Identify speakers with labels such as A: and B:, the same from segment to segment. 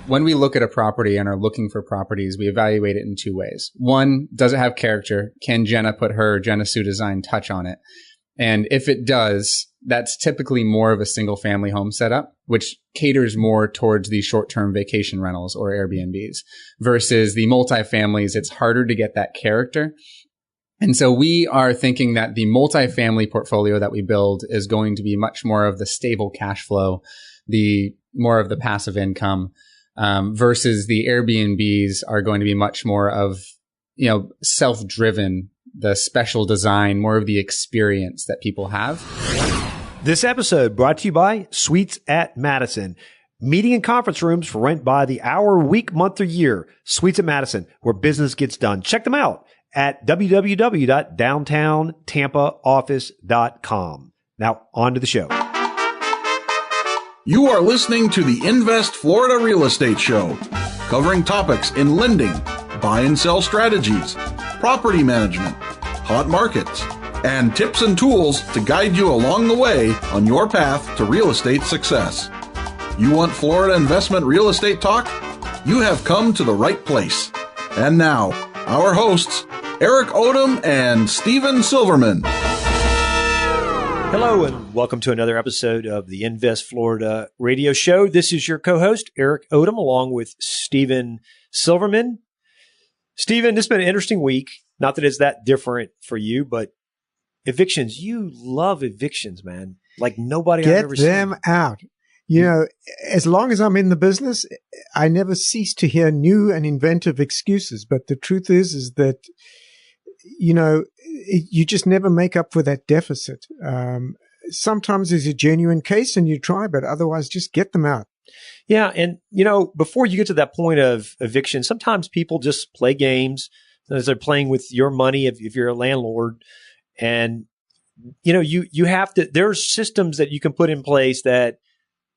A: When we look at a property and are looking for properties, we evaluate it in two ways. One, does it have character? Can Jenna put her Jenna Sue design touch on it? And if it does, that's typically more of a single family home setup, which caters more towards the short-term vacation rentals or Airbnbs versus the multifamilies. It's harder to get that character. And so we are thinking that the multifamily portfolio that we build is going to be much more of the stable cash flow, the more of the passive income, versus the Airbnbs are going to be much more of, self-driven, the special design, more of the experience that people have.
B: This episode brought to you by Suites at Madison. Meeting and conference rooms for rent by the hour, week, month, or year. Suites at Madison, where business gets done. Check them out at www.downtowntampaoffice.com. Now, on to the show.
C: You are listening to the Invest Florida Real Estate Show, covering topics in lending, buy and sell strategies, property management, hot markets, and tips and tools to guide you along the way on your path to real estate success. You want Florida investment real estate talk? You have come to the right place. And now, our hosts, Eric Odom and Steven Silverman.
B: Hello and welcome to another episode of the Invest Florida radio show. This is your co-host, Eric Odom, along with Steven Silverman. Steven, this has been an interesting week. Not that it's that different for you, but evictions. You love evictions, man. Like nobody I've ever seen.
D: Get them out. As long as I'm in the business, I never cease to hear new and inventive excuses. But the truth is that, you just never make up for that deficit. Sometimes there's a genuine case and you try, but otherwise just get them out.
B: Yeah. And, before you get to that point of eviction, sometimes people just play games as they're playing with your money if you're a landlord. And, you have to, there are systems that you can put in place that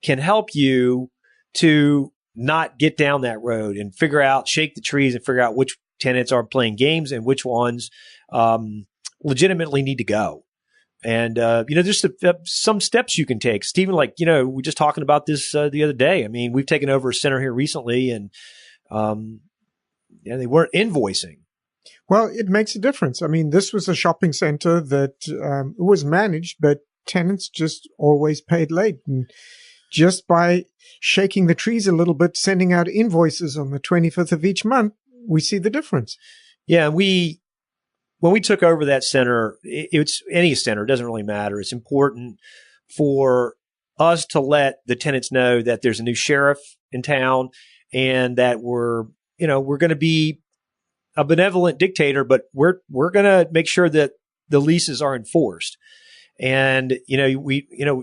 B: can help you to not get down that road and shake the trees and figure out which tenants are playing games and which ones legitimately need to go. And, there's some steps you can take. Steven, we're just talking about this the other day. I mean, we've taken over a center here recently and they weren't invoicing.
D: Well, it makes a difference. I mean, this was a shopping center that was managed, but tenants just always paid late. And just by shaking the trees a little bit, sending out invoices on the 25th of each month, we see the difference.
B: Yeah, when we took over that center, it's any center, it doesn't really matter. It's important for us to let the tenants know that there's a new sheriff in town and that we're going to be a benevolent dictator, but we're going to make sure that the leases are enforced. And,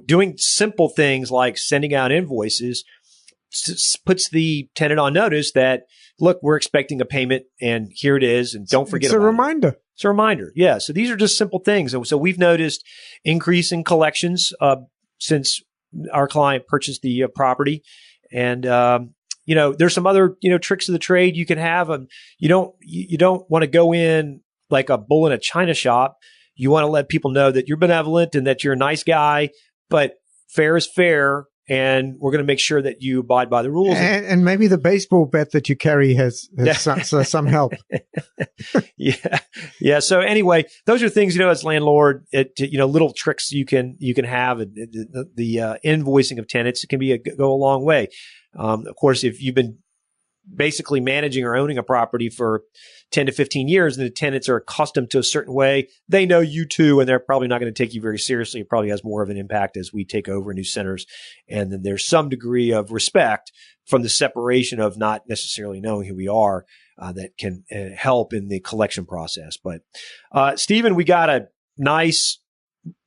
B: doing simple things like sending out invoices puts the tenant on notice that, look, we're expecting a payment and here it is. And don't forget about it.
D: It's a reminder.
B: It's a reminder. Yeah. So these are just simple things. And so we've noticed increase in collections, since our client purchased the property. And, there's some other, tricks of the trade you can have. You don't want to go in like a bull in a china shop. You want to let people know that you're benevolent and that you're a nice guy, but fair is fair. And we're going to make sure that you abide by the rules.
D: And maybe the baseball bat that you carry has some help.
B: Yeah. Yeah. So anyway, those are things, as landlord, little tricks you can have. The invoicing of tenants can go a long way. Of course, if you've been basically managing or owning a property for 10 to 15 years and the tenants are accustomed to a certain way, they know you too, and they're probably not going to take you very seriously. It probably has more of an impact as we take over new centers. And then there's some degree of respect from the separation of not necessarily knowing who we are that can help in the collection process. But Steven, we got a nice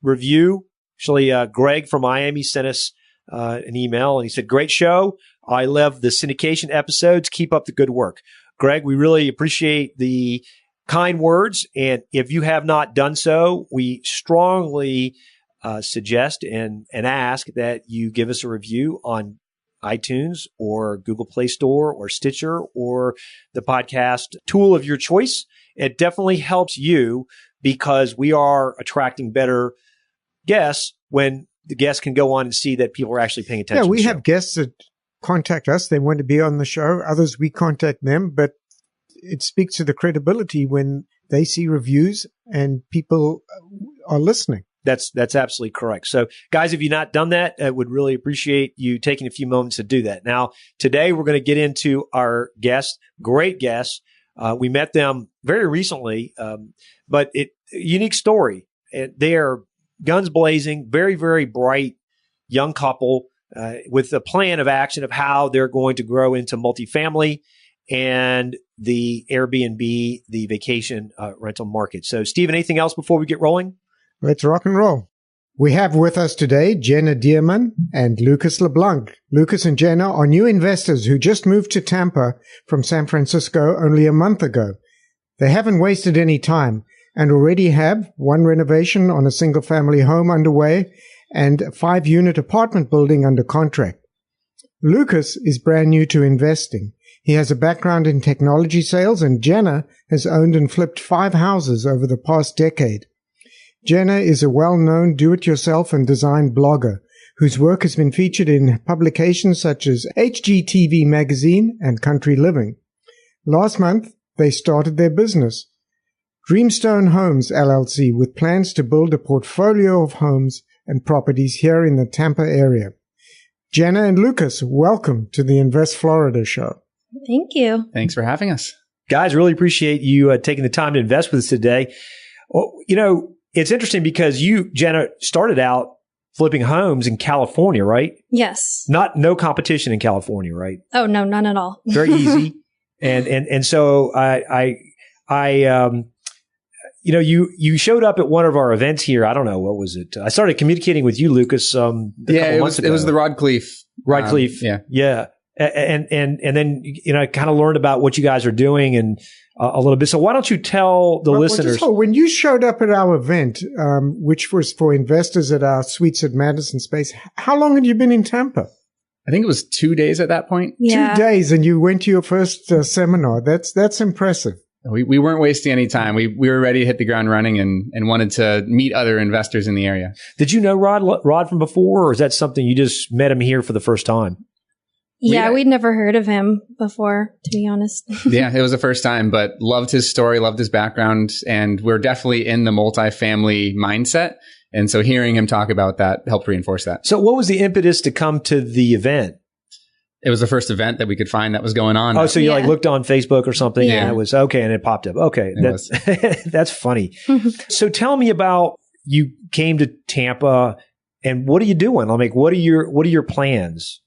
B: review. Actually, Greg from Miami sent us an email and he said, "Great show. I love the syndication episodes. Keep up the good work." Greg, we really appreciate the kind words. And if you have not done so, we strongly suggest and ask that you give us a review on iTunes or Google Play Store or Stitcher or the podcast tool of your choice. It definitely helps you because we are attracting better guests when the guests can go on and see that people are actually paying attention.
D: Yeah, we have guests that contact us. They want to be on the show. Others, we contact them. But it speaks to the credibility when they see reviews and people are listening.
B: That's absolutely correct. So, guys, if you've not done that, I would really appreciate you taking a few moments to do that. Now, today we're going to get into our guests, great guests. We met them very recently, but unique story. They are guns blazing, very, very bright young couple with a plan of action of how they're going to grow into multifamily and the Airbnb, the vacation rental market. So, Stephen, anything else before we get rolling?
D: Let's rock and roll. We have with us today Jenna Diermann and Lucas LeBlanc. Lucas and Jenna are new investors who just moved to Tampa from San Francisco only a month ago. They haven't wasted any time and already have one renovation on a single-family home underway and a 5-unit apartment building under contract. Lucas is brand new to investing. He has a background in technology sales, and Jenna has owned and flipped 5 houses over the past decade. Jenna is a well-known do-it-yourself and design blogger whose work has been featured in publications such as HGTV Magazine and Country Living. Last month, they started their business, Dreamstone Homes LLC, with plans to build a portfolio of homes and properties here in the Tampa area. Jenna and Lucas, welcome to the Invest Florida show.
E: Thank you.
A: Thanks for having us.
B: Guys, really appreciate you taking the time to invest with us today. Well, it's interesting because you, Jenna, started out flipping homes in California, right?
E: Yes.
B: No competition in California, right?
E: Oh, no, none at all.
B: Very easy. And so you showed up at one of our events here. I don't know, what was it? I started communicating with you, Lucas.
A: It was the Rod Cleef.
B: Rod Cleef. Yeah. And then, I kind of learned about what you guys are doing and a little bit. So why don't you tell the listeners?
D: When you showed up at our event, which was for investors at our Suites at Madison Space, how long had you been in Tampa?
A: I think it was 2 days at that point.
E: Yeah.
D: 2 days, and you went to your first seminar. That's impressive.
A: We weren't wasting any time. We were ready to hit the ground running and wanted to meet other investors in the area.
B: Did you know Rod from before, or is that something you just met him here for the first time?
E: Yeah, we'd never heard of him before, to be honest.
A: Yeah, it was the first time, but loved his story, loved his background, and we're definitely in the multifamily mindset. And so hearing him talk about that helped reinforce that.
B: So what was the impetus to come to the event?
A: It was the first event that we could find that was going on.
B: Oh, so you looked on Facebook or something, and it was okay, and it popped up. Okay, that's funny. So tell me about, you came to Tampa, and what are you doing? What are your plans?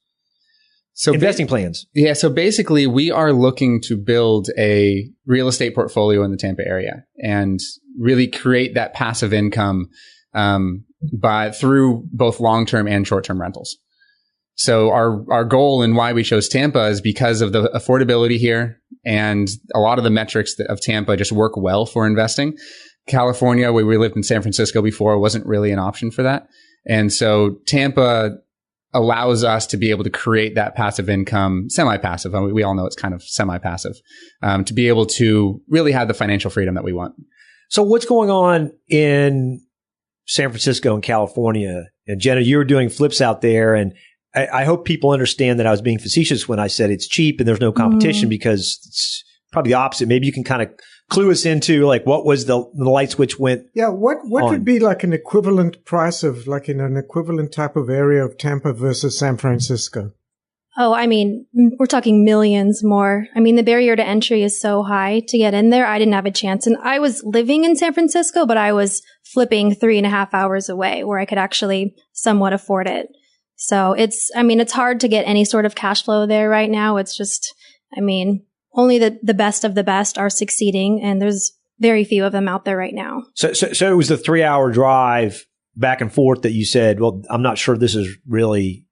B: So investing plans.
A: Yeah. So basically we are looking to build a real estate portfolio in the Tampa area and really create that passive income, through both long-term and short-term rentals. So our goal and why we chose Tampa is because of the affordability here, and a lot of the metrics of Tampa just work well for investing. California, where we lived in San Francisco before, wasn't really an option for that. And so Tampa allows us to be able to create that passive income, semi-passive. I mean, we all know it's kind of semi-passive, to be able to really have the financial freedom that we want.
B: So what's going on in San Francisco and California? And Jenna, you were doing flips out there, and I hope people understand that I was being facetious when I said it's cheap and there's no competition, because it's probably the opposite. Maybe you can kind of clue us into what was the light switch went.
D: Yeah. What would be like an equivalent price of, like, in an equivalent type of area of Tampa versus San Francisco?
E: Oh, I mean, we're talking millions more. I mean, the barrier to entry is so high to get in there. I didn't have a chance. And I was living in San Francisco, but I was flipping 3.5 hours away where I could actually somewhat afford it. So it's hard to get any sort of cash flow there right now. It's just, only the best of the best are succeeding, and there's very few of them out there right now.
B: So it was the 3-hour drive back and forth that you said, well, I'm not sure this is really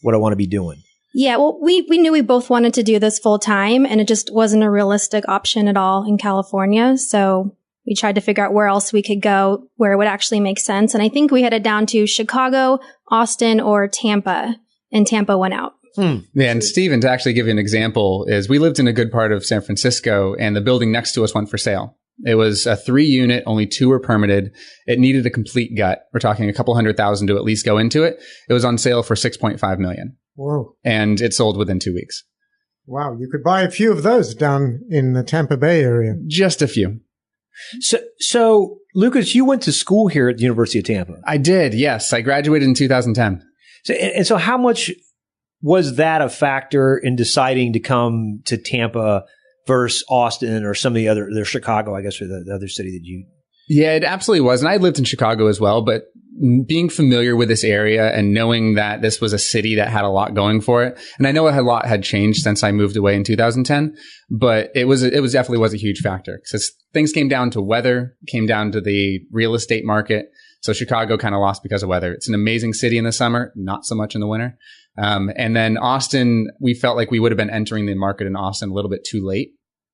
B: what I want to be doing.
E: Yeah, well, we knew we both wanted to do this full time, and it just wasn't a realistic option at all in California. So we tried to figure out where else we could go, where it would actually make sense. And I think we headed down to Chicago, Austin, or Tampa, and Tampa won out.
A: Yeah, and Stephen, to actually give you an example, is we lived in a good part of San Francisco, and the building next to us went for sale. It was a 3-unit, only 2 were permitted. It needed a complete gut. We're talking a couple $100,000 to at least go into it. It was on sale for $6.5 million.
D: Whoa.
A: And it sold within 2 weeks.
D: Wow. You could buy a few of those down in the Tampa Bay area.
A: Just a few.
B: So Lucas, you went to school here at the University of Tampa.
A: I did, yes. I graduated in 2010.
B: So how much was that a factor in deciding to come to Tampa versus Austin or some of the other, Chicago, I guess, or the other city that you...
A: Yeah, it absolutely was. And I lived in Chicago as well, but being familiar with this area and knowing that this was a city that had a lot going for it. And I know a lot had changed since I moved away in 2010, but it definitely was a huge factor because things came down to weather, came down to the real estate market. So Chicago kind of lost because of weather. It's an amazing city in the summer, not so much in the winter. And then Austin, we felt like we would have been entering the market in Austin a little bit too late.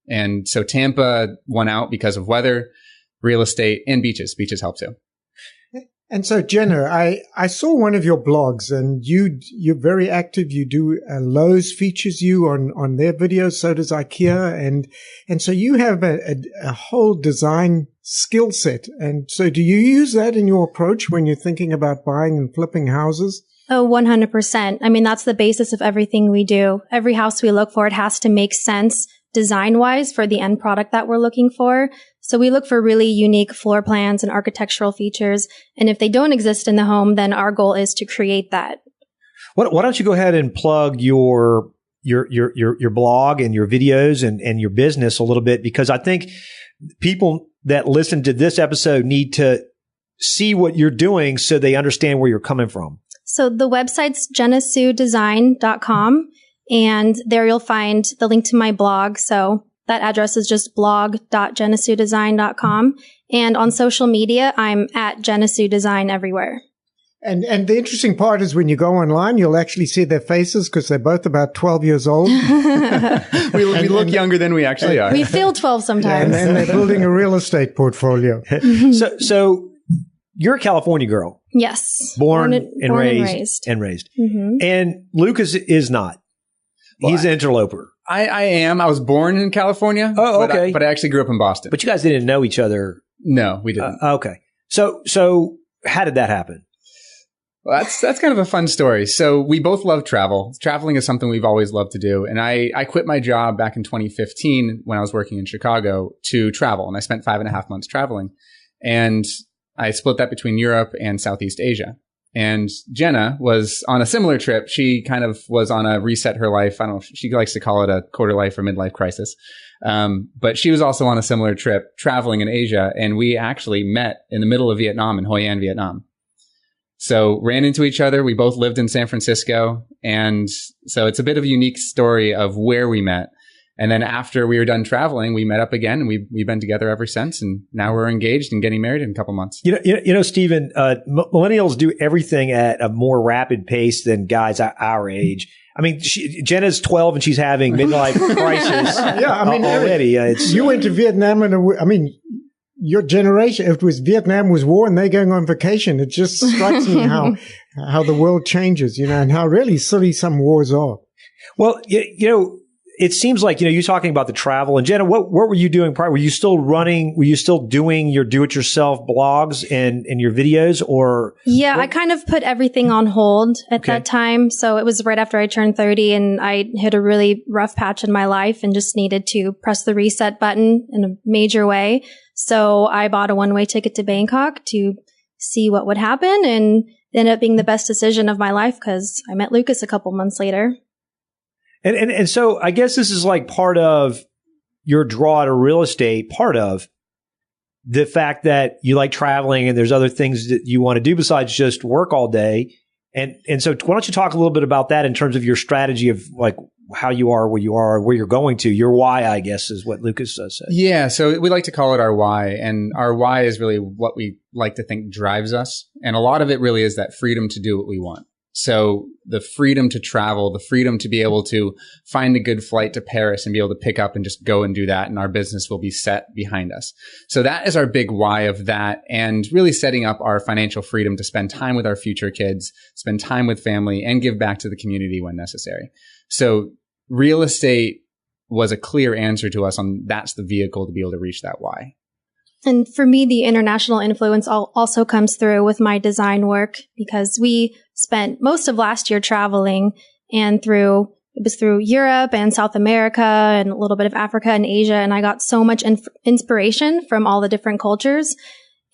A: And so Tampa won out because of weather, real estate, and beaches. Beaches help too.
D: And so, Jenna, I saw one of your blogs, and you're very active. You do Lowe's features you on their videos. So does IKEA, and so you have a whole design skill set. And so, do you use that in your approach when you're thinking about buying and flipping houses?
E: Oh, 100%. I mean, that's the basis of everything we do. Every house we look for, it has to make sense design-wise for the end product that we're looking for. So we look for really unique floor plans and architectural features. And if they don't exist in the home, then our goal is to create that.
B: Why don't you go ahead and plug your blog and your videos and your business a little bit? Because I think people that listen to this episode need to see what you're doing so they understand where you're coming from. So
E: the website's jennasudesign.com. And there you'll find the link to my blog. So that address is just blog.jennasudesign.com. And on social media, I'm at jennasudesign everywhere.
D: And the interesting part is when you go online, you'll actually see their faces because they're both about 12 years old.
A: we look younger than we actually are.
E: We feel 12 sometimes.
D: And they're building a real estate portfolio.
B: So you're a California girl.
E: Yes.
B: Born and raised. Mm-hmm. And Lucas is not. He's an interloper.
A: I am. I was born in California.
B: Oh, okay.
A: But I actually grew up in Boston.
B: But you guys didn't know each other.
A: No, we didn't.
B: Okay. So how did that happen?
A: Well, that's kind of a fun story. So we both love travel. Traveling is something we've always loved to do. And I quit my job back in 2015 when I was working in Chicago to travel. And I spent 5.5 months traveling. And I split that between Europe and Southeast Asia. And Jenna was on a similar trip. She kind of was on a reset her life. I don't know if she likes to call it a quarter life or midlife crisis. But she was also on a similar trip traveling in Asia. And we actually met in the middle of Vietnam, in Hoi An, Vietnam. So ran into each other. We both lived in San Francisco. And so it's a bit of a unique story of where we met. And then after we were done traveling, we met up again, and we've been together ever since. And now we're engaged and getting married in a couple months.
B: You know, Stephen, millennials do everything at a more rapid pace than guys our age. I mean, Jenna's 12 and she's having midlife crisis.
D: Yeah, I mean,
B: already.
D: You went to Vietnam, and your generation, if it was Vietnam was war and they're going on vacation, it just strikes me how the world changes, and how really silly some wars are.
B: Well, it seems like, you talking about the travel. And Jenna, what were you doing prior? Were you still doing your do-it-yourself blogs and your videos, or?
E: Yeah, I kind of put everything on hold at that time. So it was right after I turned 30 and I hit a really rough patch in my life and just needed to press the reset button in a major way. So I bought a one-way ticket to Bangkok to see what would happen, and it ended up being the best decision of my life because I met Lucas a couple months later.
B: And so I guess this is like part of your draw to real estate, part of the fact that you like traveling and there's other things that you want to do besides just work all day. And so why don't you talk a little bit about that in terms of your strategy of like how you are, where you're going to, your why, I guess, is what Lucas said.
A: Yeah. So we like to call it our why, and our why is really what we like to think drives us. And a lot of it really is that freedom to do what we want. So the freedom to travel, the freedom to be able to find a good flight to Paris and be able to pick up and just go and do that. And our business will be set behind us. So that is our big why of that, and really setting up our financial freedom to spend time with our future kids, spend time with family, and give back to the community when necessary. So real estate was a clear answer to us on that's the vehicle to be able to reach that why.
E: And for me, the international influence also comes through with my design work because we spent most of last year traveling, and it was through Europe and South America and a little bit of Africa and Asia. And I got so much inspiration from all the different cultures.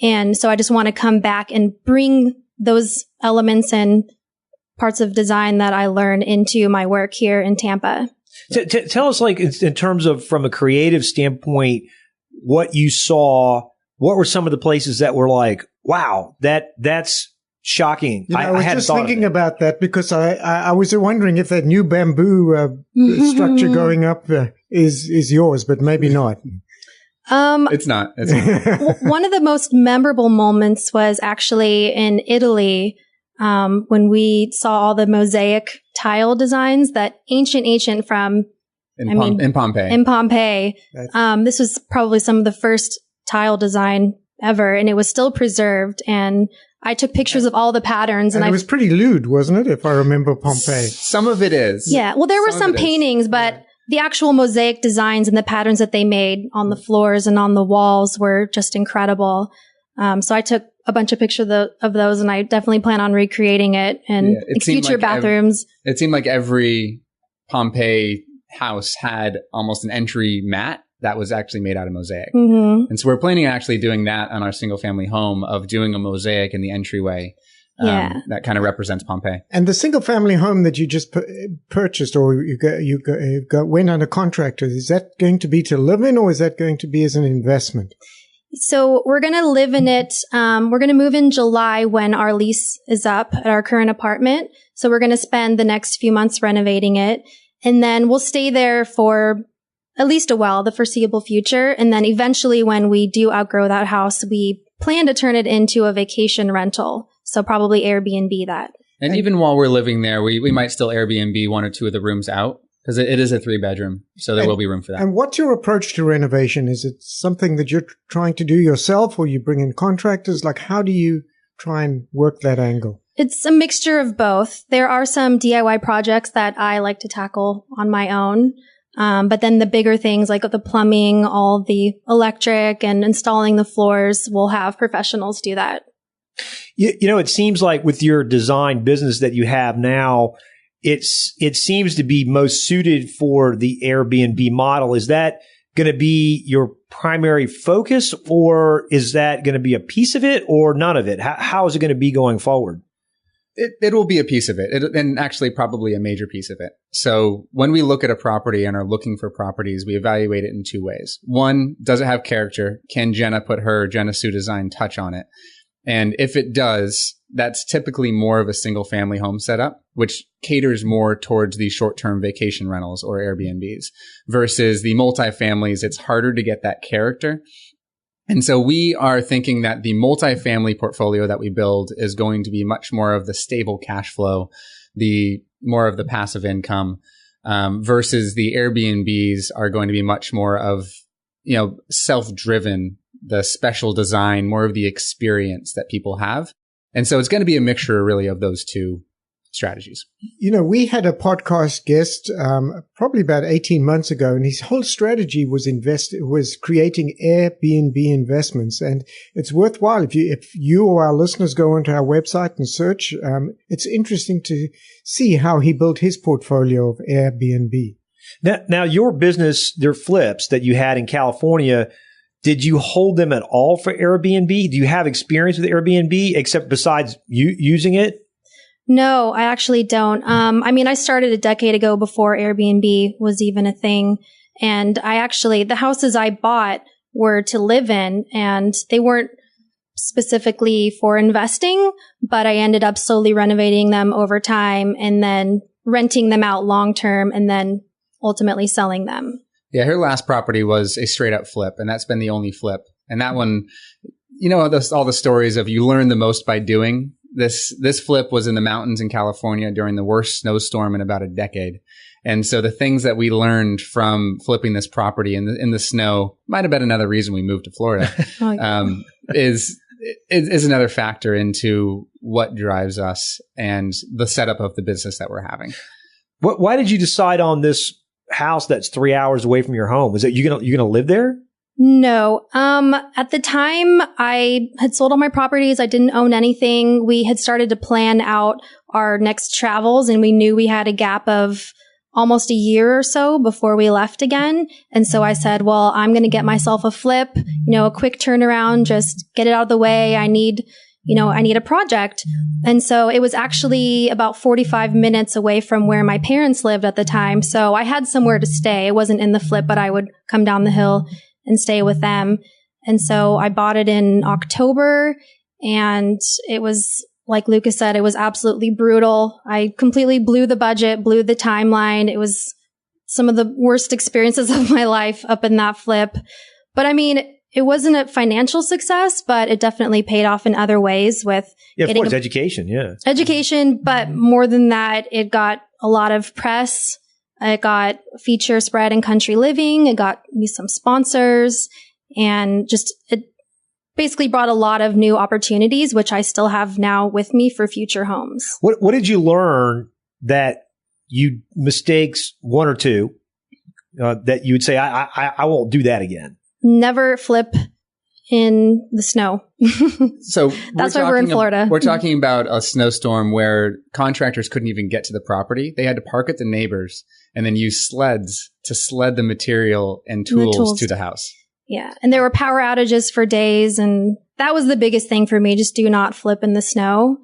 E: And so I just want to come back and bring those elements and parts of design that I learned into my work here in Tampa.
B: Tell us, like, in terms of from a creative standpoint, what you saw. What were some of the places that were like, wow, that's shocking?
D: I was just thinking about that because I was wondering if that new bamboo structure going up is yours, but maybe not.
A: It's not.
E: One of the most memorable moments was actually in Italy when we saw all the mosaic tile designs that ancient from
A: in Pompeii.
E: In Pompeii. This was probably some of the first tile design ever, and it was still preserved. And I took pictures of all the patterns. And
D: it was pretty lewd, wasn't it? If I remember Pompeii.
A: Some of it is.
E: Yeah. Well, there were some paintings, but the actual mosaic designs and the patterns that they made on the floors and on the walls were just incredible. So I took a bunch of pictures of those, and I definitely plan on recreating it in future bathrooms.
A: It seemed like every Pompeii house had almost an entry mat that was actually made out of mosaic.
E: Mm-hmm.
A: And so we're planning on actually doing that on our single family home, of doing a mosaic in the entryway. That kind of represents Pompeii.
D: And the single family home that you just purchased, or you went under contract, is that going to be to live in, or is that going to be as an investment?
E: So we're going to live in it. We're going to move in July when our lease is up at our current apartment. So we're going to spend the next few months renovating it. And then we'll stay there for at least the foreseeable future. And then eventually when we do outgrow that house, we plan to turn it into a vacation rental. So probably Airbnb that.
A: And even while we're living there, we might still Airbnb one or two of the rooms out, because it is a 3-bedroom. So there will be room for that.
D: And what's your approach to renovation? Is it something that you're trying to do yourself, or you bring in contractors? Like, how do you try and work that angle?
E: It's a mixture of both. There are some DIY projects that I like to tackle on my own. But then the bigger things like the plumbing, all the electric and installing the floors, we'll have professionals do that.
B: You know, it seems like with your design business that you have now, it seems to be most suited for the Airbnb model. Is that going to be your primary focus, or is that going to be a piece of it, or none of it? How is it going to be going forward?
A: It will be a piece of it, and actually probably a major piece of it. So when we look at a property and are looking for properties, we evaluate it in two ways. One, does it have character? Can Jenna put her Jenna Sue design touch on it? And if it does, that's typically more of a single family home setup, which caters more towards the short-term vacation rentals or Airbnbs, versus the multifamilies. It's harder to get that character. And so we are thinking that the multifamily portfolio that we build is going to be much more of the stable cash flow, the more of the passive income, versus the Airbnbs are going to be much more of, self-driven, the special design, more of the experience that people have. And so it's going to be a mixture really of those two strategies.
D: We had a podcast guest probably about 18 months ago, and his whole strategy was creating Airbnb investments. And it's worthwhile if you or our listeners go onto our website and search. It's interesting to see how he built his portfolio of Airbnb.
B: Now your business, their flips that you had in California, did you hold them at all for Airbnb? Do you have experience with Airbnb except besides you using it?
E: No, I actually don't. I started a decade ago before Airbnb was even a thing. And the houses I bought were to live in, and they weren't specifically for investing, but I ended up slowly renovating them over time and then renting them out long term and then ultimately selling them.
A: Yeah, her last property was a straight up flip, and that's been the only flip. And that one, all the stories of you learn the most by doing. This flip was in the mountains in California during the worst snowstorm in about a decade. And so the things that we learned from flipping this property in the snow might have been another reason we moved to Florida. Is another factor into what drives us and the setup of the business that we're having.
B: Why did you decide on this house that's 3 hours away from your home? Was it you gonna live there?
E: No. At the time, I had sold all my properties. I didn't own anything. We had started to plan out our next travels, and we knew we had a gap of almost a year or so before we left again. And so I said, well, I'm going to get myself a flip, a quick turnaround, just get it out of the way. I need a project. And so it was actually about 45 minutes away from where my parents lived at the time. So I had somewhere to stay. It wasn't in the flip, but I would come down the hill and stay with them. And so I bought it in October, and it was, like Lucas said, it was absolutely brutal. I completely blew the budget, blew the timeline. It was some of the worst experiences of my life up in that flip. But I mean, it wasn't a financial success, but it definitely paid off in other ways with
B: of course, education. Yeah.
E: Education. But more than that, it got a lot of press. It got feature spread in Country Living. It got me some sponsors, and just it basically brought a lot of new opportunities, which I still have now with me for future homes.
B: What did you learn that mistakes, one or two, that you would say, I won't do that again?
E: Never flip in the snow.
A: So
E: that's why we're in Florida.
A: We're talking about a snowstorm where contractors couldn't even get to the property. They had to park at the neighbors and then use sleds to sled the material and tools to the house.
E: Yeah. And there were power outages for days. And that was the biggest thing for me. Just do not flip in the snow.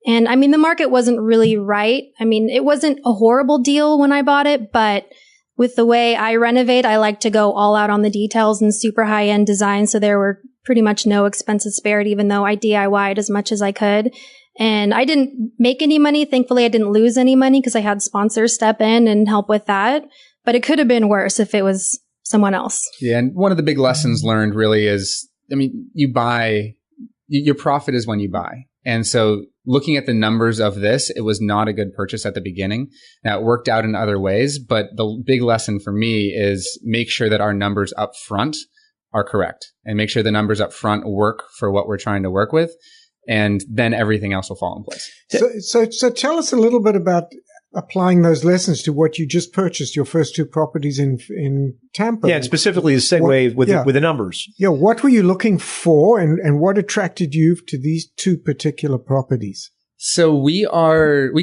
E: And I mean, the market wasn't really right. I mean, it wasn't a horrible deal when I bought it, but with the way I renovate, I like to go all out on the details and super high end design. So there were pretty much no expenses spared, even though I DIY'd as much as I could. And I didn't make any money. Thankfully, I didn't lose any money because I had sponsors step in and help with that. But it could have been worse if it was someone else.
A: Yeah. And one of the big lessons learned really is, I mean, your profit is when you buy. And so looking at the numbers of this, it was not a good purchase at the beginning. Now, it worked out in other ways, but the big lesson for me is make sure that our numbers up front are correct and make sure the numbers up front work for what we're trying to work with. And then everything else will fall in place.
D: So tell us a little bit about applying those lessons to what you just purchased, your first two properties in Tampa.
B: Yeah, and specifically the segue with the numbers.
D: Yeah, what were you looking for and what attracted you to these two particular properties?
A: So we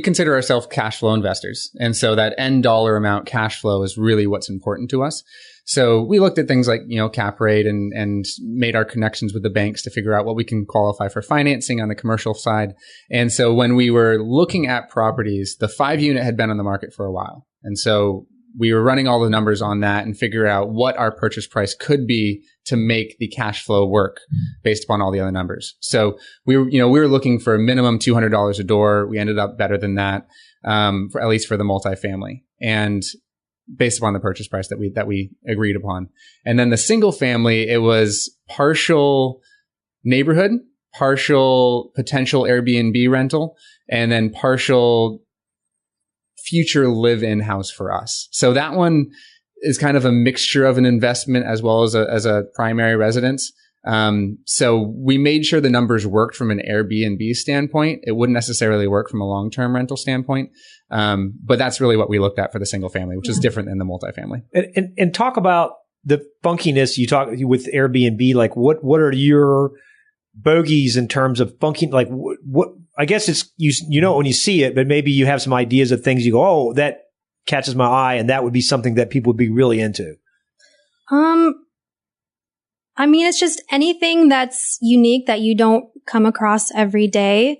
A: consider ourselves cash flow investors. And so that end dollar amount cash flow is really what's important to us. So we looked at things like, cap rate and made our connections with the banks to figure out what we can qualify for financing on the commercial side. And so when we were looking at properties, the 5-unit had been on the market for a while. And so we were running all the numbers on that and figure out what our purchase price could be to make the cash flow work based upon all the other numbers. So we were looking for a minimum $200 a door. We ended up better than that, for at least for the multifamily. And based upon the purchase price that we agreed upon. And then the single family, it was partial neighborhood, partial potential Airbnb rental, and then partial future live-in house for us. So that one is kind of a mixture of an investment as well as a primary residence. So we made sure the numbers worked from an Airbnb standpoint. It wouldn't necessarily work from a long-term rental standpoint. But that's really what we looked at for the single family, which is different than the multifamily.
B: And talk about the funkiness you talk with Airbnb. Like what are your bogeys in terms of funky? Like what I guess it's, when you see it, but maybe you have some ideas of things you go, oh, that catches my eye. And that would be something that people would be really into.
E: I mean, it's just anything that's unique that you don't come across every day.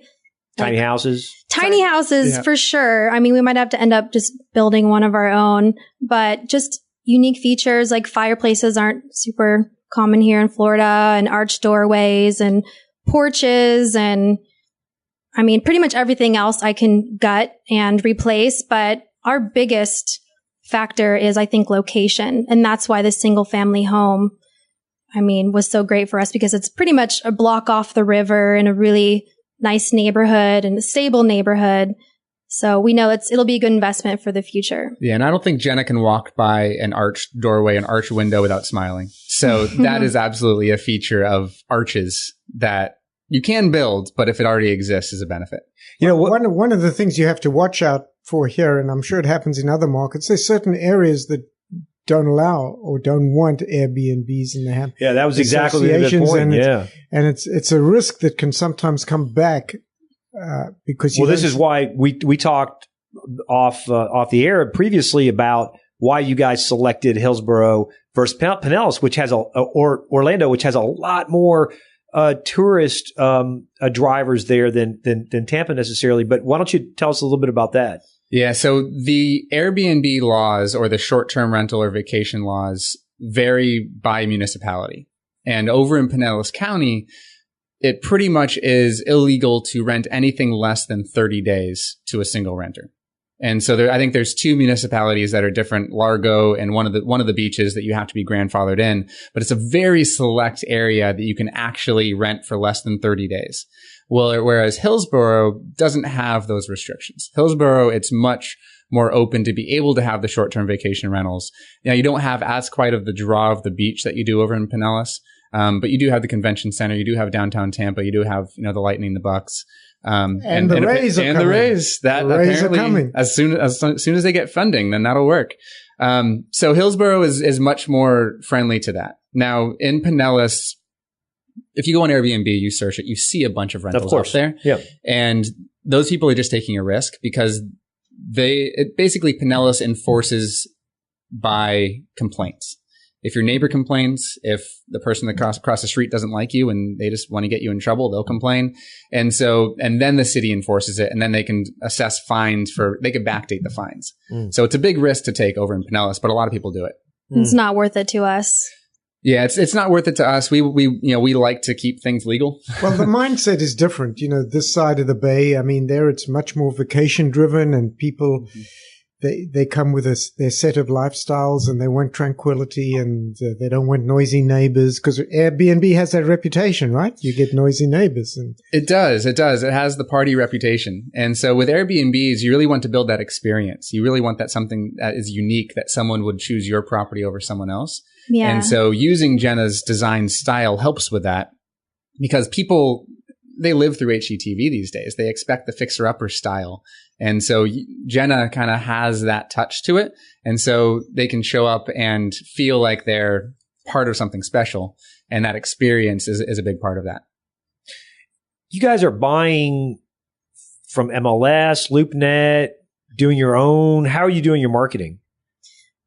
B: Tiny houses.
E: Tiny houses, for sure. I mean, we might have to end up just building one of our own, but just unique features like fireplaces aren't super common here in Florida, and arched doorways and porches, and I mean, pretty much everything else I can gut and replace. But our biggest factor is, I think, location. And that's why the single family home, was so great for us, because it's pretty much a block off the river in a really nice neighborhood and a stable neighborhood. So we know it'll be a good investment for the future.
A: Yeah. And I don't think Jenna can walk by an arched doorway, an arched window without smiling. So that is absolutely a feature of arches that you can build, but if it already exists, is a benefit.
D: One of the things you have to watch out for here, and I'm sure it happens in other markets, there's certain areas that don't allow or don't want Airbnbs in the Hamptons.
B: Yeah, that was exactly the good point.
D: And it's a risk that can sometimes come back because
B: this is why we talked off the air previously about why you guys selected Hillsborough versus Pinellas, which has or Orlando, which has a lot more tourist drivers there than Tampa necessarily. But why don't you tell us a little bit about that?
A: Yeah, so the Airbnb laws or the short-term rental or vacation laws vary by municipality. And over in Pinellas County, it pretty much is illegal to rent anything less than 30 days to a single renter. And so I think there's two municipalities that are different, Largo and one of the beaches that you have to be grandfathered in. But it's a very select area that you can actually rent for less than 30 days. Well, whereas Hillsborough doesn't have those restrictions. Hillsborough, it's much more open to be able to have the short-term vacation rentals. Now, you don't have as quite of the draw of the beach that you do over in Pinellas, but you do have the convention center. You do have downtown Tampa. You do have, the Lightning, the Bucks.
D: And the Rays are coming.
A: The Rays. That
D: the Rays
A: apparently,
D: are coming.
A: as soon as they get funding, then that'll work. So Hillsborough is much more friendly to that. Now, in Pinellas, if you go on Airbnb, you search it, you see a bunch of rentals up there.
B: Yeah.
A: And those people are just taking a risk because basically Pinellas enforces by complaints. If your neighbor complains, if the person that across the street doesn't like you and they just want to get you in trouble, they'll complain. And then the city enforces it, and then they can assess fines they could backdate the fines. So it's a big risk to take over in Pinellas, but a lot of people do it.
E: It's not worth it to us.
A: Yeah, it's not worth it to us. We like to keep things legal.
D: Well, the mindset is different. This side of the bay, I mean, there it's much more vacation driven, and people, they come with their set of lifestyles, and they want tranquility, and they don't want noisy neighbors, because Airbnb has that reputation, right? You get noisy neighbors. And
A: It does. It has the party reputation. And so with Airbnbs, you really want to build that experience. You really want that something that is unique, that someone would choose your property over someone else.
E: Yeah.
A: And so using Jenna's design style helps with that, because people, they live through HGTV these days. They expect the fixer-upper style. And so Jenna kind of has that touch to it. And so they can show up and feel like they're part of something special. And that experience is a big part of that.
B: You guys are buying from MLS, LoopNet, doing your own. How are you doing your marketing?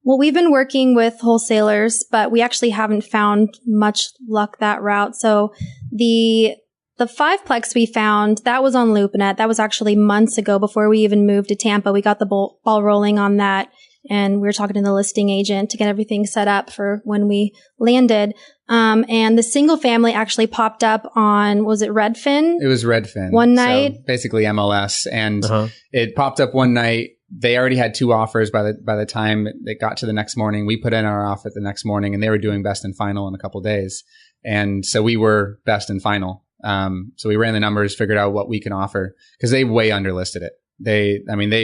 E: Well, we've been working with wholesalers, but we actually haven't found much luck that route. So the 5-plex we found, that was on LoopNet. That was actually months ago before we even moved to Tampa. We got the ball rolling on that, and we were talking to the listing agent to get everything set up for when we landed. And the single family actually popped up on, was it Redfin?
A: It was Redfin.
E: One night.
A: So basically MLS. And it popped up one night. They already had 2 offers by the time it got to the next morning. We put in our offer the next morning, and they were doing best and final in a couple of days. And so we were best and final. So we ran the numbers, figured out what we can offer, because they way underlisted it. They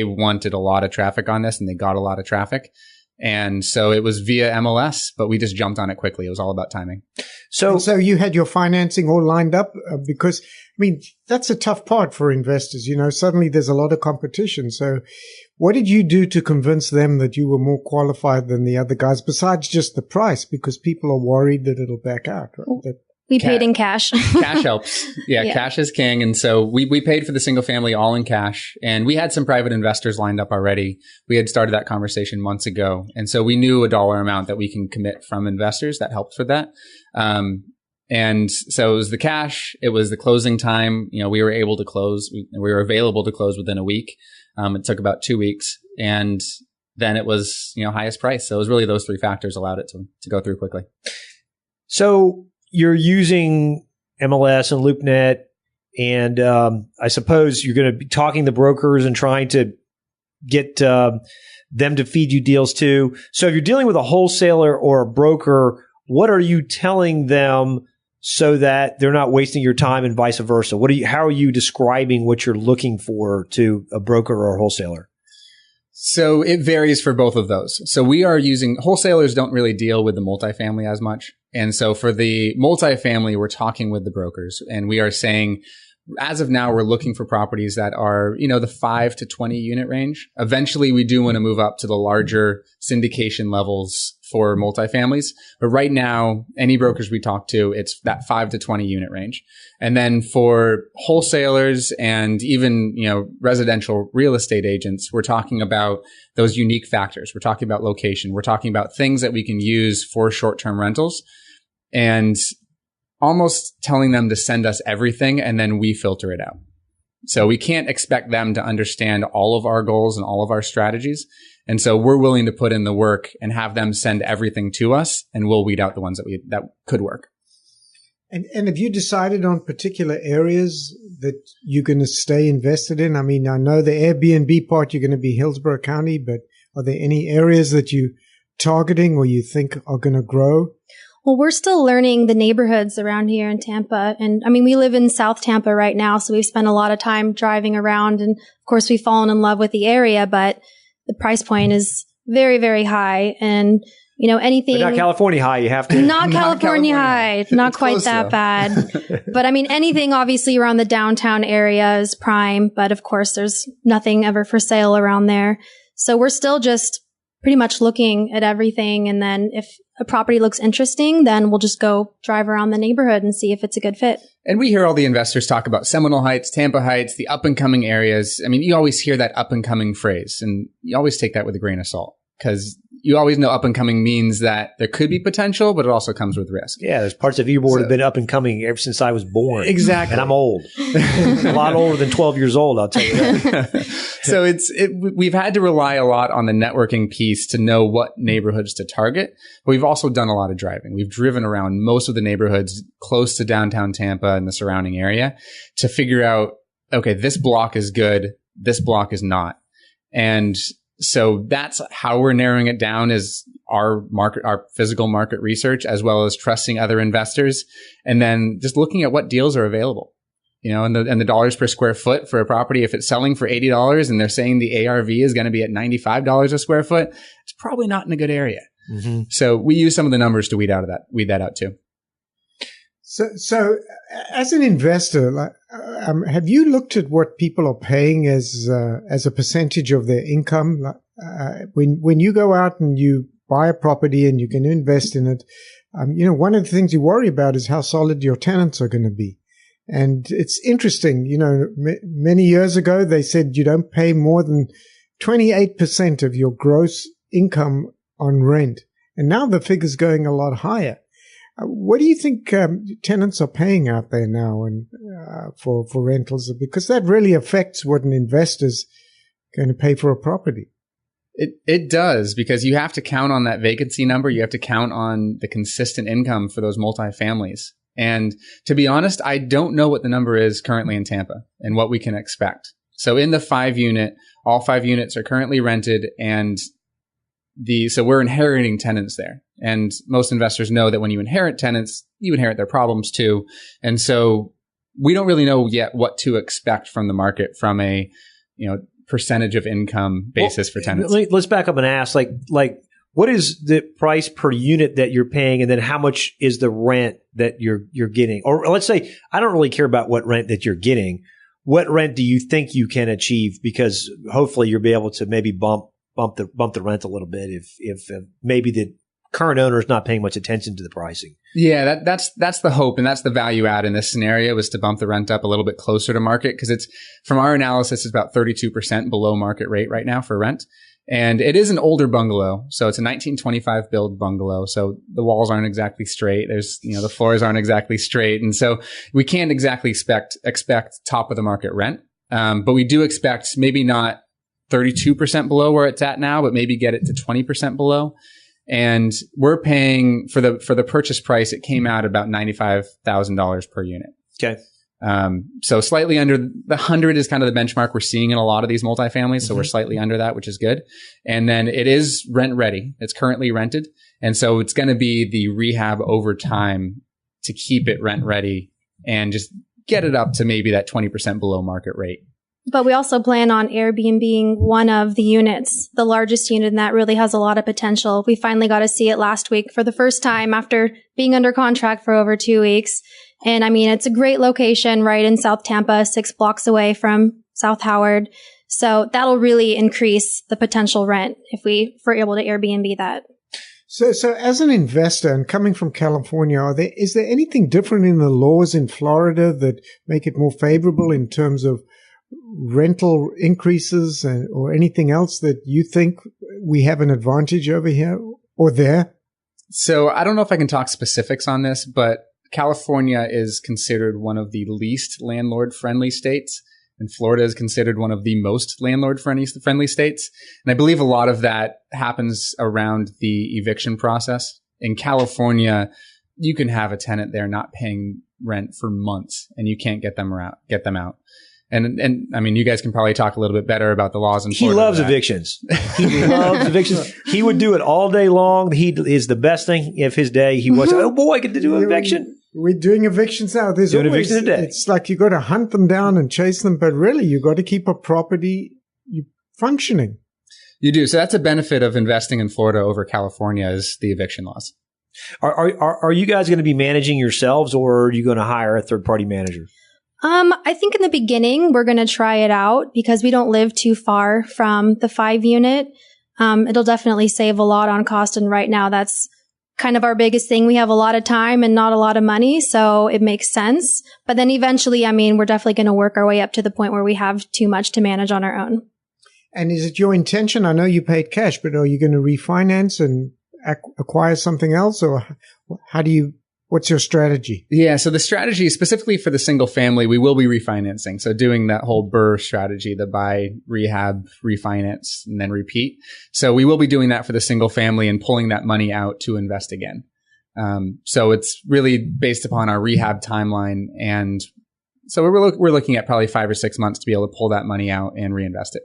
A: wanted a lot of traffic on this, and they got a lot of traffic. And so it was via MLS, but we just jumped on it quickly. It was all about timing.
D: So you had your financing all lined up because, I mean, that's a tough part for investors. Suddenly there's a lot of competition. So what did you do to convince them that you were more qualified than the other guys, besides just the price? Because people are worried that it'll back out, right?
E: We paid in cash.
A: Cash helps. Yeah, cash is king. And so we paid for the single family all in cash. And we had some private investors lined up already. We had started that conversation months ago. And so we knew a dollar amount that we can commit from investors. That helped with that. And so it was the cash. It was the closing time. We were able to close. We were available to close within a week. It took about 2 weeks. And then it was, highest price. So it was really those 3 factors allowed it to go through quickly.
B: So you're using MLS and LoopNet, and I suppose you're going to be talking to brokers and trying to get them to feed you deals too. So if you're dealing with a wholesaler or a broker, what are you telling them so that they're not wasting your time, and vice versa? How are you describing what you're looking for to a broker or a wholesaler?
A: So it varies for both of those. So we are using, wholesalers don't really deal with the multifamily as much. And so for the multifamily, we're talking with the brokers, and we are saying, as of now, we're looking for properties that are, the 5 to 20 unit range. Eventually, we do want to move up to the larger syndication levels for multifamilies. But right now, any brokers we talk to, it's that 5 to 20 unit range. And then for wholesalers and even, residential real estate agents, we're talking about those unique factors. We're talking about location. We're talking about things that we can use for short-term rentals, and almost telling them to send us everything and then we filter it out. So we can't expect them to understand all of our goals and all of our strategies. And so we're willing to put in the work and have them send everything to us, and we'll weed out the ones that could work.
D: And have you decided on particular areas that you're going to stay invested in? I mean, I know the Airbnb part, you're going to be Hillsborough County, but are there any areas that you're targeting or you think are going to grow?
E: Well, we're still learning the neighborhoods around here in Tampa. And we live in South Tampa right now, so we've spent a lot of time driving around. And of course, we've fallen in love with the area, but the price point is very, very high. And, anything.
B: But not California high, you have to.
E: Not California high. Not quite that bad. But anything obviously around the downtown area is prime. But of course, there's nothing ever for sale around there. So we're still just pretty much looking at everything. And then if a property looks interesting, then we'll just go drive around the neighborhood and see if it's a good fit.
A: And we hear all the investors talk about Seminole Heights, Tampa Heights, the up and coming areas. You always hear that up and coming phrase, and you always take that with a grain of salt, because you always know up and coming means that there could be potential, but it also comes with risk.
B: Yeah, there's parts of Ybor that have been up and coming ever since I was born.
A: Exactly.
B: And I'm old. A lot older than 12 years old, I'll tell you that.
A: So we've had to rely a lot on the networking piece to know what neighborhoods to target. But we've also done a lot of driving. We've driven around most of the neighborhoods close to downtown Tampa and the surrounding area to figure out, okay, this block is good, this block is not. And so that's how we're narrowing it down, is our physical market research, as well as trusting other investors, and then just looking at what deals are available. And the dollars per square foot for a property, if it's selling for $80 and they're saying the ARV is going to be at $95 a square foot, it's probably not in a good area. Mm-hmm. So we use some of the numbers to weed that out too.
D: So as an investor, have you looked at what people are paying as a percentage of their income? When you go out and you buy a property and you can invest in it, one of the things you worry about is how solid your tenants are going to be. And it's interesting, many years ago, they said you don't pay more than 28% of your gross income on rent. And now the figure's going a lot higher. What do you think tenants are paying out there now and for rentals? Because that really affects what an investor's going to pay for a property.
A: It does, because you have to count on that vacancy number. You have to count on the consistent income for those multifamilies. And to be honest, I don't know what the number is currently in Tampa and what we can expect. So in the 5-unit, all 5 units are currently rented, and so we're inheriting tenants there. And most investors know that when you inherit tenants, you inherit their problems too. And so we don't really know yet what to expect from the market from a, percentage of income basis for tenants.
B: Let's back up and ask, what is the price per unit that you're paying, and then how much is the rent that you're getting? Or let's say, I don't really care about what rent that you're getting. What rent do you think you can achieve? Because hopefully you'll be able to maybe bump the rent a little bit if maybe the current owner is not paying much attention to the pricing.
A: Yeah, that's the hope, and that's the value add in this scenario, is to bump the rent up a little bit closer to market, because it's, from our analysis, it's about 32% below market rate right now for rent. And it is an older bungalow. So it's a 1925 build bungalow. So the walls aren't exactly straight. The floors aren't exactly straight. And so we can't exactly expect top of the market rent. But we do expect maybe not 32% below where it's at now, but maybe get it to 20% below. And we're paying for the purchase price. It came out about $95,000 per unit.
B: Okay.
A: So slightly under the 100 is kind of the benchmark we're seeing in a lot of these multifamilies. So we're slightly under that, which is good. And then it is rent ready. It's currently rented. And so it's going to be the rehab over time to keep it rent ready and just get it up to maybe that 20% below market rate.
E: But we also plan on Airbnb one of the units, the largest unit, and that really has a lot of potential. We finally got to see it last week for the first time after being under contract for over 2 weeks. And I mean, it's a great location right in South Tampa, 6 blocks away from South Howard. So that'll really increase the potential rent if we're able to Airbnb that.
D: So as an investor and coming from California, is there anything different in the laws in Florida that make it more favorable in terms of rental increases or anything else that you think we have an advantage over here or there?
A: So I don't know if I can talk specifics on this, but California is considered one of the least landlord-friendly states, and Florida is considered one of the most landlord-friendly states. And I believe a lot of that happens around the eviction process. In California, you can have a tenant there not paying rent for months, and you can't get them out. And I mean, you guys can probably talk a little bit better about the laws in Florida.
B: He loves evictions. He loves evictions. He would do it all day long. He is the best thing of his day. He was, oh boy, I get to do an eviction.
D: We're doing evictions now. There's
B: doing
D: always,
B: evictions today.
D: It's like you got to hunt them down and chase them, but really you got to keep a property functioning.
A: You do. So that's a benefit of investing in Florida over California is the eviction laws.
B: Are you guys going to be managing yourselves, or are you going to hire a third-party manager?
E: I think in the beginning, we're going to try it out because we don't live too far from the 5 unit. It'll definitely save a lot on cost. And right now that's kind of our biggest thing. We have a lot of time and not a lot of money, so it makes sense. But then eventually, I mean, we're definitely going to work our way up to the point where we have too much to manage on our own.
D: And is it your intention? I know you paid cash, but are you going to refinance and acquire something else, or what's your strategy?
A: Yeah. So the strategy specifically for the single family, we will be refinancing. So doing that whole BRRRR strategy, the buy, rehab, refinance, and then repeat. So we will be doing that for the single family and pulling that money out to invest again. So it's really based upon our rehab timeline. And so we're looking at probably 5 or 6 months to be able to pull that money out and reinvest it.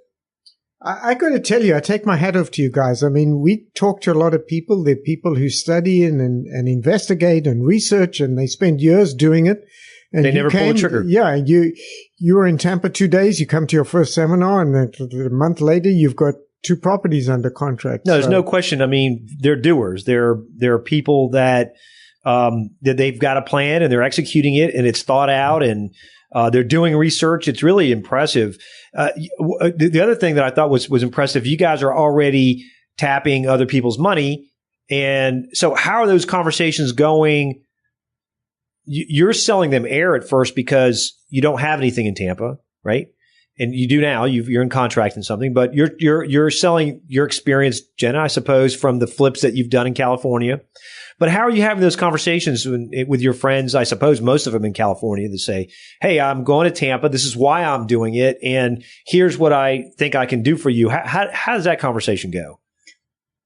D: I got to tell you, I take my hat off to you guys. I mean, we talk to a lot of people. They're people who study and investigate and research, and they spend years doing it. And
B: they never pull a trigger.
D: Yeah, you were in Tampa 2 days. You come to your first seminar, and a month later, you've got 2 properties under contract.
B: No, there's no question. I mean, they're doers. They're people that they've got a plan and they're executing it, and it's thought out, and they're doing research. It's really impressive. The other thing that I thought was impressive, you guys are already tapping other people's money. And so how are those conversations going? You're selling them air at first because you don't have anything in Tampa, right? And you do now. You're in contract and something, but you're selling your experience, Jenna, I suppose, from the flips that you've done in California. But how are you having those conversations with your friends? I suppose most of them in California to say, hey, I'm going to Tampa. This is why I'm doing it. And here's what I think I can do for you. How does that conversation go?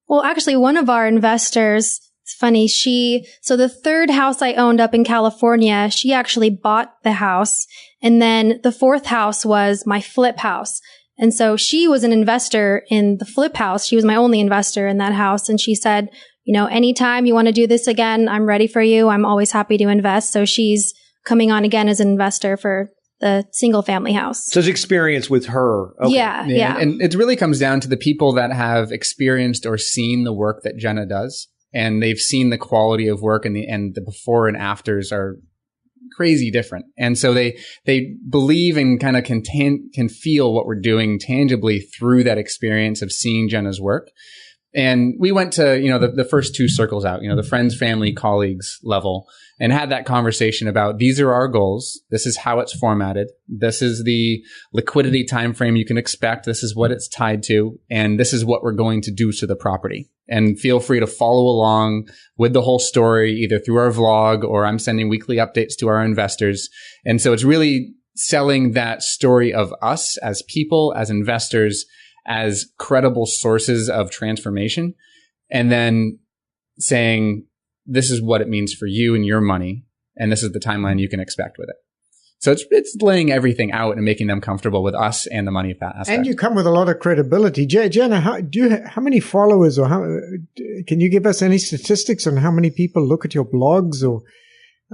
E: Well, actually, one of our investors, it's funny, so the third house I owned up in California, she actually bought the house. And then the 4th house was my flip house. And so she was an investor in the flip house. She was my only investor in that house. And she said, you know, anytime you want to do this again, I'm ready for you. I'm always happy to invest. So she's coming on again as an investor for the single family house.
B: So it's experience with her. Okay.
E: Yeah.
A: And it really comes down to the people that have experienced or seen the work that Jenna does. And they've seen the quality of work and the before and afters are crazy different. And so they believe and kind of can feel what we're doing tangibly through that experience of seeing Jenna's work. And we went to, the first 2 circles out, the friends, family, colleagues level, and had that conversation about these are our goals. This is how it's formatted. This is the liquidity time frame you can expect. This is what it's tied to. And this is what we're going to do to the property. And feel free to follow along with the whole story, either through our vlog or I'm sending weekly updates to our investors. And so it's really selling that story of us as people, as investors, as credible sources of transformation, and then saying, this is what it means for you and your money, and this is the timeline you can expect with it. So it's laying everything out and making them comfortable with us and the money aspect.
D: And you come with a lot of credibility. Jenna, how many followers, or can you give us any statistics on how many people look at your blogs or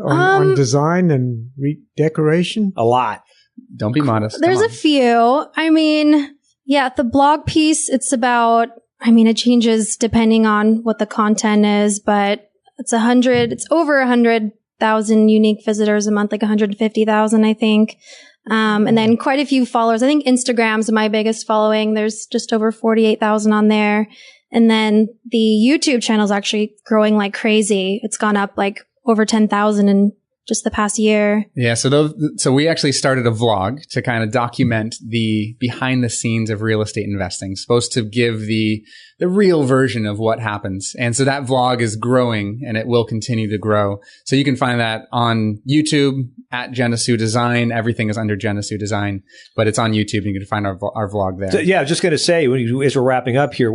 D: on design and redecoration?
B: A lot.
A: Don't be modest.
E: There's a few. I mean, yeah, the blog piece, it's about, it changes depending on what the content is, but it's over 100 100,000 unique visitors a month, like 150,000, I think. And then quite a few followers. I think Instagram's my biggest following. There's just over 48,000 on there. And then the YouTube channel is actually growing like crazy. It's gone up like over 10,000 in just the past year.
A: Yeah. So we actually started a vlog to kind of document the behind the scenes of real estate investing, supposed to give the real version of what happens. And so that vlog is growing and it will continue to grow. So you can find that on YouTube at Jenna Sue Design. Everything is under Jenna Sue Design, but it's on YouTube and you can find our vlog there.
B: So, yeah, I was just going to say, as we're wrapping up here,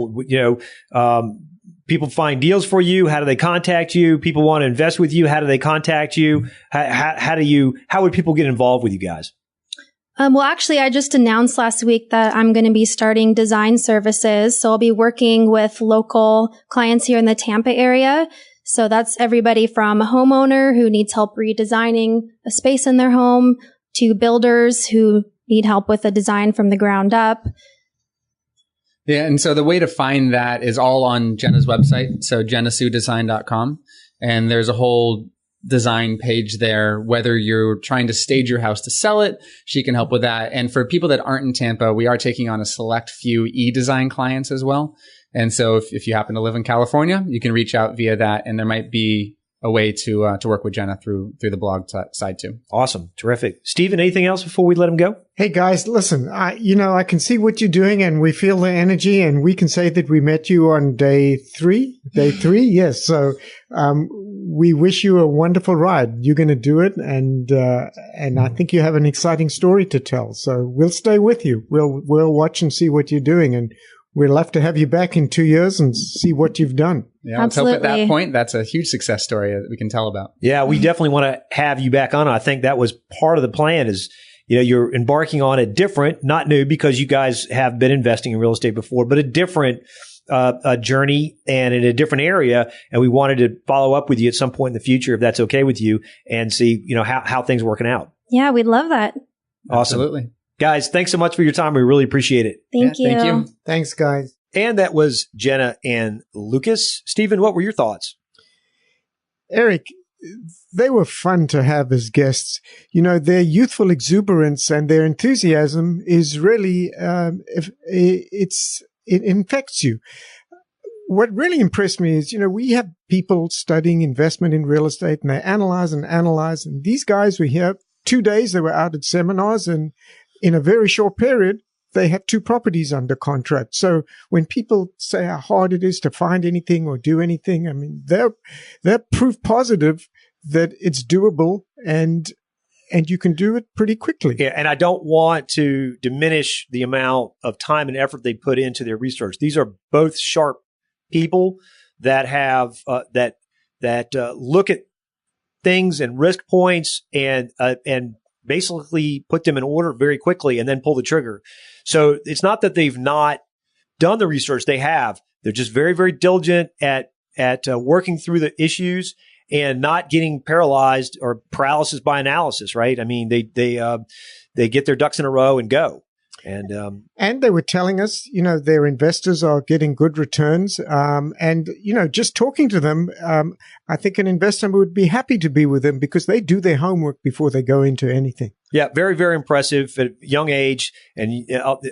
B: people find deals for you. How do they contact you? People want to invest with you. How do they contact you? How would people get involved with you guys?
E: Well, actually, I just announced last week that I'm going to be starting design services. So I'll be working with local clients here in the Tampa area. So that's everybody from a homeowner who needs help redesigning a space in their home to builders who need help with a design from the ground up.
A: Yeah. And so the way to find that is all on Jenna's website. So jennasuedesign.com. And there's a whole design page there. Whether you're trying to stage your house to sell it, she can help with that. And for people that aren't in Tampa, we are taking on a select few e-design clients as well. And so if you happen to live in California, you can reach out via that. And there might be a way to work with Jenna through the blog side too.
B: Awesome. Terrific. Stephen, anything else before we let him go?
D: Hey guys, listen, I can see what you're doing and we feel the energy, and we can say that we met you on day three. Yes. So, we wish you a wonderful ride. You're going to do it. And I think you have an exciting story to tell. So we'll stay with you. We'll watch and see what you're doing, and we'll have to have you back in 2 years and see what you've done.
A: Yeah, let's hope at that point that's a huge success story that we can tell about.
B: Yeah, we definitely want to have you back on. I think that was part of the plan is, you're embarking on a different, not new because you guys have been investing in real estate before, but a different journey and in a different area. And we wanted to follow up with you at some point in the future, if that's okay with you, and see, how things are working out.
E: Yeah, we'd love that.
B: Awesome.
A: Absolutely.
B: Guys, thanks so much for your time. We really appreciate it.
E: Thank you.
A: Thank you.
D: Thanks, guys.
B: And that was Jenna and Lucas. Stephen, what were your thoughts?
D: Eric, they were fun to have as guests. Their youthful exuberance and their enthusiasm is really, it infects you. What really impressed me is, we have people studying investment in real estate and they analyze. And these guys were here 2 days. They were out at seminars, and in a very short period, they have 2 properties under contract. So when people say how hard it is to find anything or do anything, I mean, they're proof positive that it's doable and you can do it pretty quickly.
B: Yeah, and I don't want to diminish the amount of time and effort they put into their research. These are both sharp people that have that look at things and risk points and basically put them in order very quickly and then pull the trigger. So it's not that they've not done the research. They have. They're just very, very diligent at working through the issues and not getting paralyzed or paralysis by analysis, right? I mean, they get their ducks in a row and go.
D: And they were telling us, their investors are getting good returns. Just talking to them, I think an investor would be happy to be with them because they do their homework before they go into anything.
B: Yeah, very, very impressive at a young age. And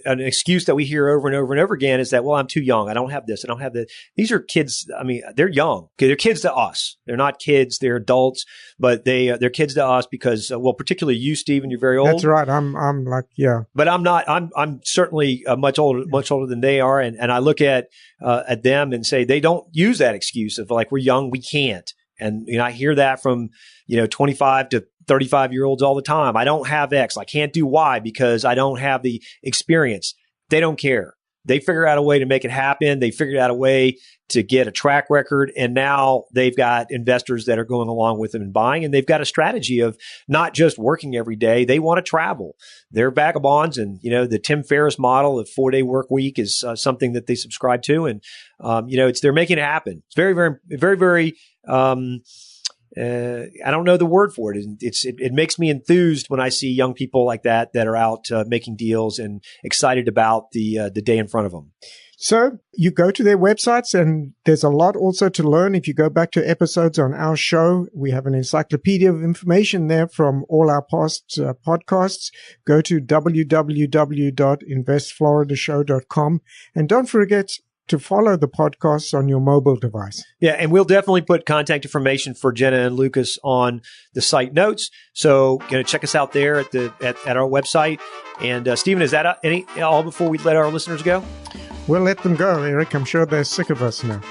B: an excuse that we hear over and over and over again is that, well, I'm too young. I don't have this. I don't have that. These are kids. I mean, they're young. Okay, they're kids to us. They're not kids. They're adults, but they're kids to us because, particularly you, Stephen, you're very old.
D: That's right. I'm like, yeah.
B: But I'm not. I'm certainly much older than they are. And I look at them and say they don't use that excuse of like, we're young, we can't. And I hear that from 25 to 35-year-olds all the time. I don't have X. I can't do Y because I don't have the experience. They don't care. They figure out a way to make it happen. They figured out a way to get a track record. And now they've got investors that are going along with them and buying. And they've got a strategy of not just working every day. They want to travel. They're vagabonds. And, the Tim Ferriss model of 4-day work week is something that they subscribe to. And, they're making it happen. It's very, very, very, very, I don't know the word for it. It makes me enthused when I see young people like that are out making deals and excited about the day in front of them.
D: So you go to their websites, and there's a lot also to learn. If you go back to episodes on our show, we have an encyclopedia of information there from all our past podcasts. Go to www.investfloridashow.com, and don't forget to follow the podcasts on your mobile device.
B: Yeah, and we'll definitely put contact information for Jenna and Lucas on the site notes. So, check us out there at our website. And Stephen, is that all before we let our listeners go?
D: We'll let them go, Eric. I'm sure they're sick of us now.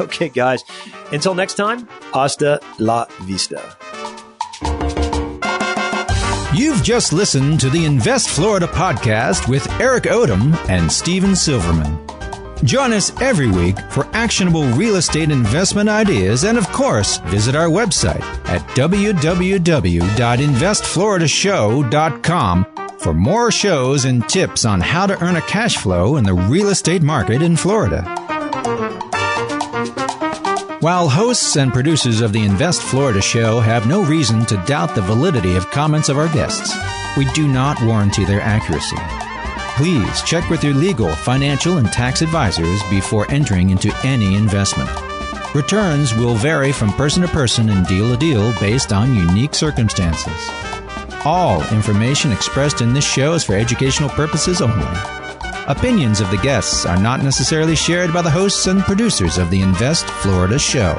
B: Okay, guys. Until next time, hasta la vista.
F: You've just listened to the Invest Florida podcast with Eric Odom and Stephen Silverman. Join us every week for actionable real estate investment ideas, and of course, visit our website at www.investfloridashow.com for more shows and tips on how to earn a cash flow in the real estate market in Florida. While hosts and producers of the Invest Florida show have no reason to doubt the validity of comments of our guests, we do not warranty their accuracy. Please check with your legal, financial, and tax advisors before entering into any investment. Returns will vary from person to person and deal to deal based on unique circumstances. All information expressed in this show is for educational purposes only. Opinions of the guests are not necessarily shared by the hosts and producers of the Invest Florida show.